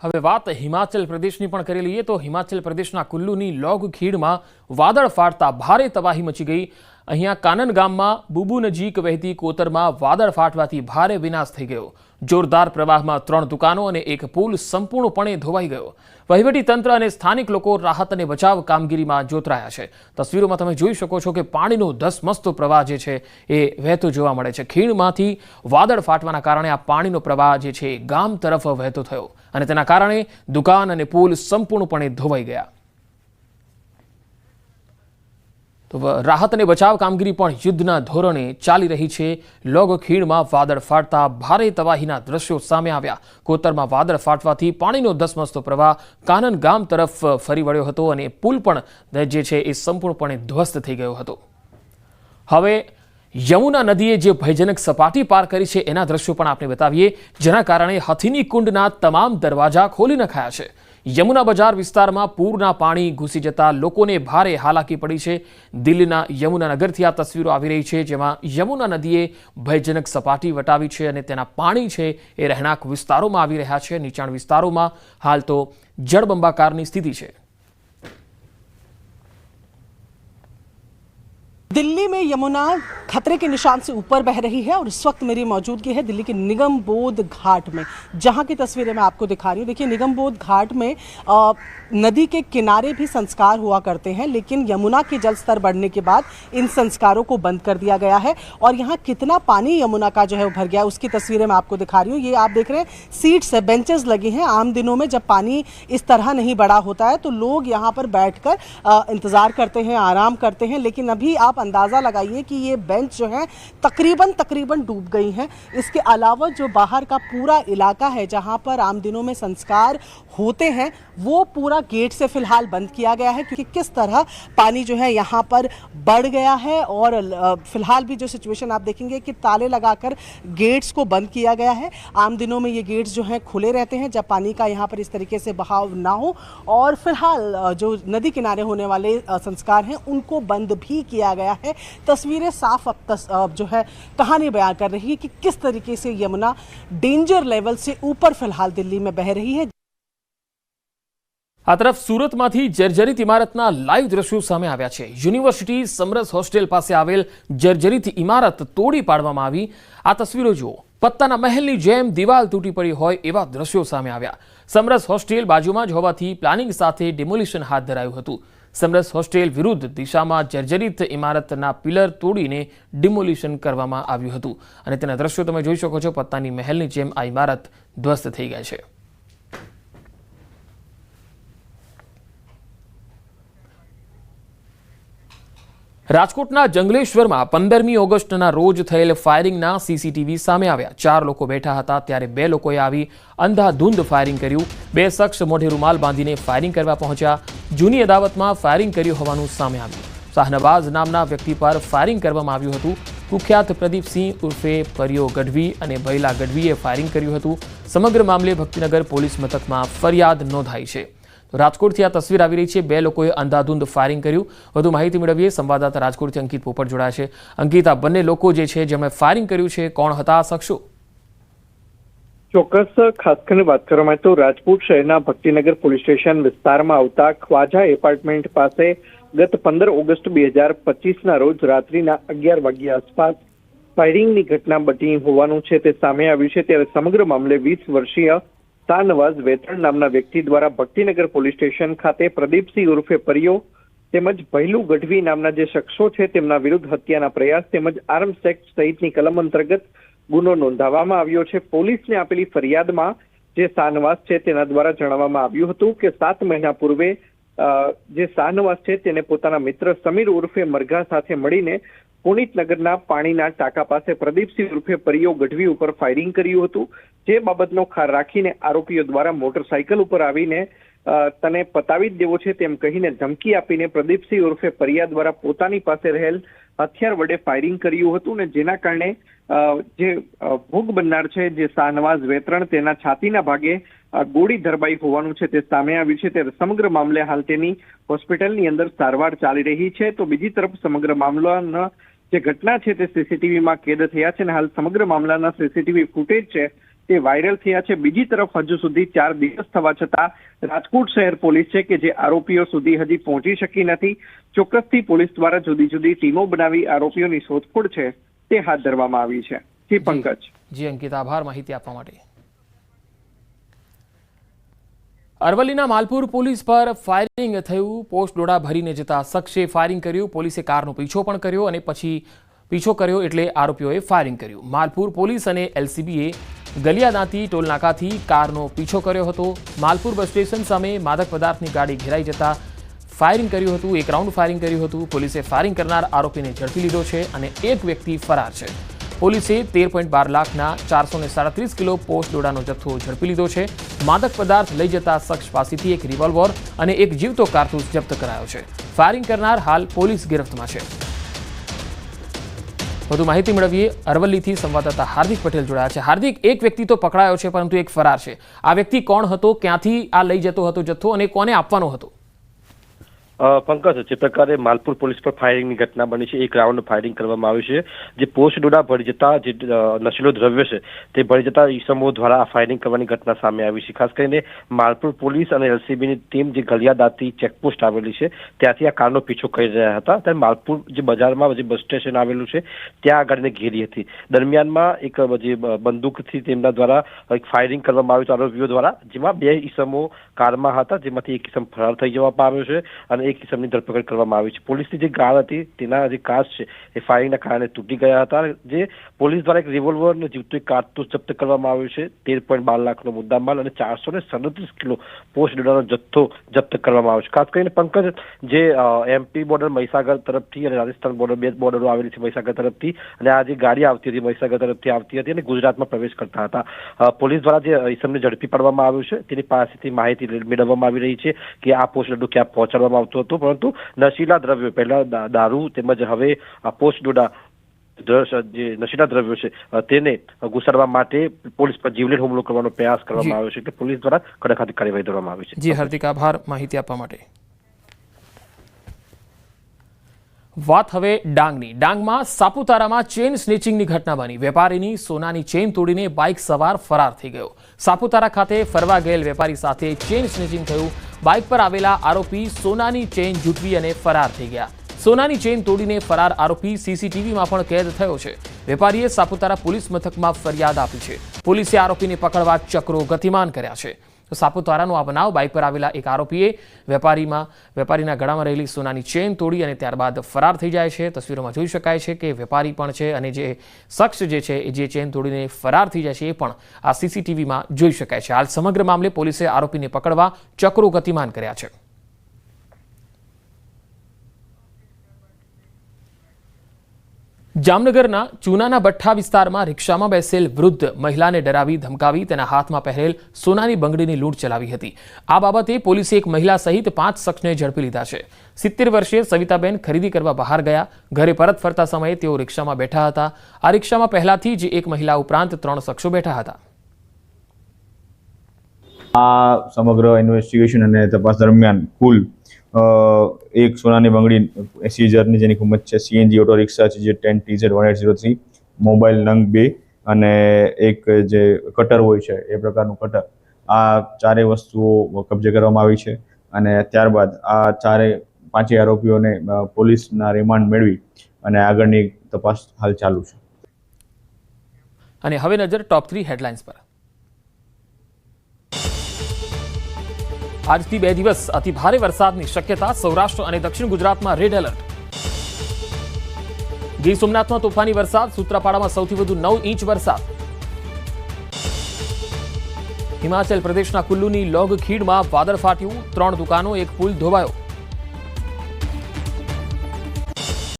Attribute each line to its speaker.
Speaker 1: હવે વાત હિમાચલ પ્રદેશની પણ કરી લઈએ તો હિમાચલ પ્રદેશના કુલ્લુની લોગ ખીણમાં વાદળ ફાટતા ભારે તબાહી મચી ગઈ। અહીંયા કાનન ગામમાં બુબુ નજીક વહેતી કોતરમાં વાદળ ફાટવાથી ભારે વિનાશ થઈ ગયો। જોરદાર પ્રવાહમાં 3 દુકાનો અને એક પુલ સંપૂર્ણપણે ધોવાઈ ગયો। વહીવટી તંત્ર અને સ્થાનિક લોકો રાહત અને બચાવ કામગીરીમાં જોતરાયા છે। તસવીરોમાં તમે જોઈ શકો છો કે પાણીનો ધસમસતો પ્રવાહ જે છે એ વહેતો જોવા મળે છે। ખીણમાંથી વાદળ ફાટવાના કારણે આ પાણીનો પ્રવાહ જે છે એ ગામ તરફ વહેતો થયો અને તેના કારણે દુકાન અને પુલ સંપૂર્ણપણે ધોવાઈ ગયા। તો રાહત અને બચાવ કામગીરી પણ યુદ્ધના ધોરણે ચાલી રહી છે। લોગ ખીણમાં વાદળ ફાટતા ભારે તબાહીના દ્રશ્યો સામે આવ્યા। કોતરમાં વાદળ ફાટવાથી પાણીનો ધસમસતો પ્રવાહ કાનન ગામ તરફ ફરી વળ્યો હતો અને પુલ પણ જે છે એ સંપૂર્ણપણે ધ્વસ્ત થઈ ગયો હતો। હવે યમુના નદીએ જે ભયજનક સપાટી પાર કરી છે એના દ્રશ્યો પણ આપણે બતાવીએ, જેના કારણે હથિની કુંડના તમામ દરવાજા ખોલી નખાયા છે। યમુના બજાર વિસ્તારમાં પૂરના પાણી ઘૂસી જતા લોકોને ભારે હાલાકી પડી છે। દિલ્હીના યમુનાનગરથી આ તસવીરો આવી રહી છે, જેમાં યમુના નદીએ ભયજનક સપાટી વટાવી છે અને તેના પાણી છે એ રહેણાંક વિસ્તારોમાં આવી રહ્યા છે। નીચાણ વિસ્તારોમાં હાલ તો જળબંબાકારની સ્થિતિ છે।
Speaker 2: दिल्ली में यमुना खतरे के निशान से ऊपर बह रही है और इस वक्त मेरी मौजूदगी है दिल्ली के निगम बोध घाट में, जहां की तस्वीरें मैं आपको दिखा रही हूँ। देखिए, निगम बोध घाट में नदी के किनारे भी संस्कार हुआ करते हैं, लेकिन यमुना के जल स्तर बढ़ने के बाद इन संस्कारों को बंद कर दिया गया है और यहाँ कितना पानी यमुना का जो है भर गया उसकी तस्वीरें मैं आपको दिखा रही हूँ। ये आप देख रहे हैं, सीट्स है, बेंचेस लगे हैं। आम दिनों में जब पानी इस तरह नहीं बढ़ा होता है तो लोग यहाँ पर बैठकर इंतजार करते हैं, आराम करते हैं, लेकिन अभी आप अंदाज़ा लगाइए कि ये बेंच जो है तकरीबन डूब गई हैं। इसके अलावा जो बाहर का पूरा इलाका है जहाँ पर आम दिनों में संस्कार होते हैं वो पूरा गेट से फिलहाल बंद किया गया है, क्योंकि किस तरह पानी जो है यहाँ पर बढ़ गया है। और फिलहाल भी जो सिचुएशन आप देखेंगे कि ताले लगाकर गेट्स को बंद किया गया है। आम दिनों में ये गेट्स जो हैं खुले रहते हैं जब पानी का यहाँ पर इस तरीके से बहाव ना हो। और फिलहाल जो नदी किनारे होने वाले संस्कार हैं उनको बंद भी किया गया है। तस्वीरें साफ अब जो है कहानी बयां कर रही है कि किस तरीके से यमुना डेंजर लेवल से ऊपर फिलहाल दिल्ली में बह रही है।
Speaker 1: આ તરફ સુરતમાંથી જર્જરિત ઇમારતના લાઈવ દ્રશ્યો સામે આવ્યા છે। યુનિવર્સિટી સમરસ હોસ્ટેલ પાસે આવેલ જર્જરિત ઇમારત તોડી પાડવામાં આવી। આ તસવીરો જુઓ, પત્તાના મહેલની જેમ દિવાલ તૂટી પડી હોય એવા દ્રશ્યો સામે આવ્યા। સમરસ હોસ્ટેલ બાજુમાં જ હોવાથી પ્લાનિંગ સાથે ડિમોલિશન હાથ ધરાયું હતું। સમરસ હોસ્ટેલ વિરુદ્ધ દિશામાં જર્જરિત ઇમારતના પિલર તોડીને ડિમોલિશન કરવામાં આવ્યું હતું અને તેના દ્રશ્યો તમે જોઈ શકો છો। પત્તાની મહેલની જેમ આ ઇમારત ધ્વસ્ત થઈ ગઈ છે। રાજકોટના જંગલેશ્વરમાં 15મી ઓગસ્ટના રોજ થયેલ ફાયરિંગના સીસીટીવી સામે આવ્યા। 4 લોકો બેઠા હતા ત્યારે 2 લોકોએ આવી અંધાધૂંધ ફાયરિંગ કર્યું। 2 શખ્સ મોઢે રૂમાલ બાંધીને ફાયરિંગ કરવા પહોંચ્યા। જૂની અદાવતમાં ફાયરિંગ કર્યું હોવાનું સામે આવ્યું। શાહનવાઝ નામના વ્યક્તિ પર ફાયરિંગ કરવામાં આવ્યું હતું। કુખ્યાત પ્રદીપસિંહ ઉર્ફે પરિયો ગઢવી અને ભૈલા ગઢવીએ ફાયરિંગ કર્યું હતું। સમગ્ર મામલે ભક્તિનગર પોલીસ મથકમાં ફરિયાદ નોંધાઈ છે। રાજકોટથી આ તસવીર આવી રહી છે। 2 લોકોએ અંધાધૂંધ ફાયરિંગ કર્યું। વધુ માહિતી મેળવીએ સંવાદદાતા રાજકોટથી અંકિત પોપટ જોડાયા છે। અંકિત, આ બંને લોકો જે છે જેમણે ફાયરિંગ કર્યું છે, કોણ હતા આ શખ્સો?
Speaker 3: ચોક્કસ ખાસ કરીને વાત કરવામાં તો રાજકોટ શહેરના ભક્તિનગર પોલીસ સ્ટેશન વિસ્તારમાં આવતા ખ્વાજા એપાર્ટમેન્ટ પાસે ગત 15 ઓગસ્ટ 2025ના રોજ રાત્રિના 11 વાગ્યા આસપાસ ફાયરિંગની ઘટના બની હોવાનું છે તે સામે આવ્યું છે। ત્યારે સમગ્ર મામલે 20 વર્ષીય શાહનવાઝ વેતરણ નામના વ્યક્તિ દ્વારા ભક્તિનગર પોલીસ સ્ટેશન ખાતે પ્રદીપસિંહ ઉર્ફે પરિયો તેમજ ભૈલુ ગઢવી નામના જે શખ્સો છે તેમના વિરુદ્ધ હત્યાના પ્રયાસ તેમજ આર્મ્સ એક્ટ સહિતની કલમ અંતર્ગત ગુનો નોંધાવવામાં આવ્યો છે। પોલીસને આપેલી ફરિયાદમાં જે શાહનવાઝ છે તેના દ્વારા જણાવવામાં આવ્યું હતું કે 7 મહિના પૂર્વે જે શાહનવાઝ છે તેને પોતાના મિત્ર સમીર ઉર્ફે મરઘા સાથે મળીને પુનિતનગરના પાણીના ટાંકા પાસે પ્રદીપસિંહ ઉર્ફે પરિયો ગઢવી ઉપર ફાયરિંગ કર્યું હતું। જે બાબતનો ખાર રાખીને આરોપીઓ દ્વારા મોટરસાયકલ ઉપર આવીને તને પતાવી જ દેવો છે તેમ કહીને ધમકી આપીને પ્રદીપસિંહ ઉર્ફે પરિયા દ્વારા પોતાની પાસે રહેલ હથિયાર વડે ફાયરિંગ કર્યું હતું ને જેના કારણે જે ભોગ બનનાર છે જે શાહનવાઝ વેતરણ તેના છાતીના ભાગે ગોળી ધરબાઈ હોવાનું છે તે સામે આવ્યું છે। ત્યારે સમગ્ર મામલે હાલ તેની હોસ્પિટલની અંદર સારવાર ચાલી રહી છે। તો બીજી તરફ સમગ્ર મામલાના જે ઘટના છે તે સીસીટીવીમાં કેદ થયા છે અને હાલ સમગ્ર મામલાના સીસીટીવી ફૂટેજ છે તે વાયરલ થયા છે. બીજી તરફ હજુ સુધી 4 દિવસ થવા છતાં રાજકોટ શહેર પોલીસ છે કે જે આરોપીઓ સુધી હજી પહોંચી શકી નથી. ચોક્કસથી પોલીસ દ્વારા જુદી જુદી ટીમો બનાવી આરોપીઓની શોધખોળ છે તે હાથ ધરવામાં આવી છે. જી પંકજ.
Speaker 1: જી અંકિત, આભાર માહિતી આપવા માટે. અરવલ્લીના માલપુર પોલીસ પર ફાયરિંગ થયું. પોસ્ટ ડોડા ભરીને જતા શખ્સે ફાયરિંગ કર્યું. પોલીસે કારનો પીછો પણ કર્યો અને પછી પીછો કર્યો એટલે આરોપીઓએ ફાયરિંગ કર્યું. માલપુર પોલીસ અને એલસીબીએ ગલિયાદાંતી ટોલનાકાથી કારનો પીછો કર્યો હતો. માલપુર બસ સ્ટેશન સામે માદક પદાર્થની ગાડી ઘેરાઈ જતા ફાયરિંગ કર્યું હતું. 1 રાઉન્ડ ફાયરિંગ કર્યું હતું. પોલીસે ફાયરિંગ કરનાર આરોપીને ઝડપી લીધો છે અને એક વ્યક્તિ ફરાર છે. પોલીસે 13.12 લાખના 437 કિલો પોસ્ટ ડોડાનો જથ્થો ઝડપી લીધો છે. માદક પદાર્થ લઈ જતા શખ્સ પાસેથી એક રિવોલ્વર અને એક જીવતો કારતૂસ જપ્ત કરાયો છે. ફાયરિંગ કરનાર હાલ પોલીસ ગિરફ્તમાં છે. વધુ માહિતી મેળવીએ. અરવલ્લીથી સંવાદદાતા હાર્દિક પટેલ જોડાયા છે. હાર્દિક, એક વ્યક્તિ તો પકડાયો છે પરંતુ એક ફરાર છે. આ વ્યક્તિ કોણ હતો, ક્યાંથી આ લઈ જતો હતો જથ્થો અને કોને આપવાનો હતો?
Speaker 4: પંકજ, જે પ્રકારે માલપુર પોલીસ પર ફાયરિંગની ઘટના બની છે, 1 રાઉન્ડ ફાયરિંગ કરવામાં આવ્યું છે. જે પોસ્ટ ડોડા ભરી જતા જે નશીલો દ્રવ્ય છે તે ભરી જતા ઈસમો દ્વારા આ ફાયરિંગ કરવાની ઘટના સામે આવી છે. ખાસ કરીને માલપુર પોલીસ અને એલસીબીની ટીમ જે ગલિયાદાંતી ચેકપોસ્ટ આવેલી છે ત્યાંથી આ કારનો પીછો કરી રહ્યા હતા. ત્યારે માલપુર જે બજારમાં જે બસ સ્ટેશન આવેલું છે ત્યાં આ ગાડીને ઘેરી હતી. દરમિયાનમાં એક જે બંદૂકથી તેમના દ્વારા એક ફાયરિંગ કરવામાં આવ્યું આરોપીઓ દ્વારા, જેમાં 2 ઈસમો કારમાં હતા, જેમાંથી એક ઈસમ ફરાર થઈ જવામાં આવ્યો છે અને એક કિસ્સાની ધરપકડ કરવામાં આવી છે. પોલીસની જે કાર હતી તેના જે કાચ છે એ ફાયરિંગના કારણે તૂટી ગયા હતા. જે પોલીસ દ્વારા એક રિવોલ્વર અને જીવતું એક કારતૂસ જપ્ત કરવામાં આવ્યું છે. 13.12 લાખનો મુદ્દામાલ અને 437 કિલો પોસ્ટ ડોડાનો જથ્થો જપ્ત કરવામાં આવ્યો છે. ખાસ કરીને પંકજ, જે એમપી બોર્ડર મહીસાગર તરફથી અને રાજસ્થાન બોર્ડર 2 બોર્ડરો આવેલી છે મહીસાગર તરફથી, અને આ જે ગાડી આવતી હતી મહીસાગર તરફથી આવતી હતી અને ગુજરાતમાં પ્રવેશ કરતા હતા. પોલીસ દ્વારા જે ઈસમને ઝડપી પાડવામાં આવ્યું છે તેની પાસેથી માહિતી મેળવવામાં આવી રહી છે કે આ પોસ્ટ ડોડો ક્યાં પહોંચાડવામાં આવતો હતો, પરંતુ નશીલા દ્રવ્યો, પહેલા દારૂ તેમજ હવે આ પોસ્ટ ડોડા જે નશીલા દ્રવ્યો છે તેને ઘુસાડવા માટે પોલીસ પર જીવલેણ હુમલો કરવાનો પ્રયાસ કરવામાં આવ્યો છે. એટલે પોલીસ દ્વારા કડક હાથે કાર્યવાહી કરવામાં આવી છે.
Speaker 1: જી હાર્દિક, આભાર માહિતી આપવા માટે. વાત હવે ડાંગની. ડાંગમાં સાપુતારામાં ચેન સ્નેચિંગની ઘટના બની. વેપારીની સોનાની ચેન તોડીને બાઇક સવાર ફરાર થઈ ગયો. સાપુતારા ખાતે ફરવા ગયેલ વેપારી સાથે ચેન સ્નેચિંગ થયું. બાઇક પર આવેલા આરોપી સોનાની ચેન ઝૂંટવી અને ફરાર થઈ ગયા. સોનાની ચેન તોડીને ફરાર આરોપી સીસીટીવીમાં પણ કેદ થયો છે. વેપારીએ સાપુતારા પોલીસ મથકમાં ફરિયાદ આપી છે. પોલીસે આરોપીને પકડવા ચક્રો ગતિમાન કર્યા છે. તો સાપુતારાનો આ બનાવ. બાઇક પર આવેલા એક આરોપીએ વેપારીના ગળામાં રહેલી સોનાની ચેન તોડી અને ત્યારબાદ ફરાર થઈ જાય છે. તસવીરોમાં જોઈ શકાય છે કે વેપારી પણ છે અને જે શખ્સ જે છે જે ચેન તોડીને ફરાર થઈ જાય છે એ પણ આ સીસીટીવીમાં જોઈ શકાય છે. હાલ સમગ્ર મામલે પોલીસે આરોપીને પકડવા ચક્રો ગતિમાન કર્યા છે. જામનગરના ચૂનાના ભઠ્ઠા વિસ્તારમાં રિક્ષામાં બેસેલ વૃદ્ધ મહિલાને ડરાવી ધમકાવી તેના હાથમાં પહેરેલ સોનાની બંગડીની લૂંટ ચલાવી હતી. આ બાબતે પોલીસે એક મહિલા સહિત 5 શખ્સને ઝડપી લીધા છે. 70 વર્ષીય સવિતાબેન ખરીદી કરવા બહાર ગયા. ઘરે પરત ફરતા સમયે તેઓ રિક્ષામાં બેઠા હતા. આ રિક્ષામાં પહેલાથી જ એક મહિલા ઉપરાંત 3 શખ્સો બેઠા હતા.
Speaker 5: આ સમગ્ર ઇન્વેસ્ટિગેશન અને તપાસ દરમિયાન કુલ એક સોનાની બંગડી 80,000ની જેની કિંમત છે, સીએનજી ઓટો રિક્ષા છે જે 10TZ1803, મોબાઈલ નંગ 2 અને એક જે કટર હોય છે એ પ્રકારનું કટર, આ 4 વસ્તુઓ કબજે કરવામાં આવી છે. અને ત્યારબાદ આ 5 આરોપીઓને પોલીસના રિમાન્ડ મેળવી અને આગળની તપાસ હાલ ચાલુ છે.
Speaker 1: અને હવે નજર ટોપ 3 હેડલાઇન્સ પર. આજથી 2 દિવસ અતિ ભારે વરસાદની શક્યતા. સૌરાષ્ટ્ર અને દક્ષિણ ગુજરાતમાં રેડ એલર્ટ. ગીર સોમનાથમાં તોફાની વરસાદ. સૂત્રાપાડામાં સૌથી વધુ 9 ઇંચ વરસાદ. હિમાચલ પ્રદેશના કુલ્લુની લોગ ખીણમાં વાદળ ફાટ્યું. 3 દુકાનો, 1 પુલ ધોવાયો.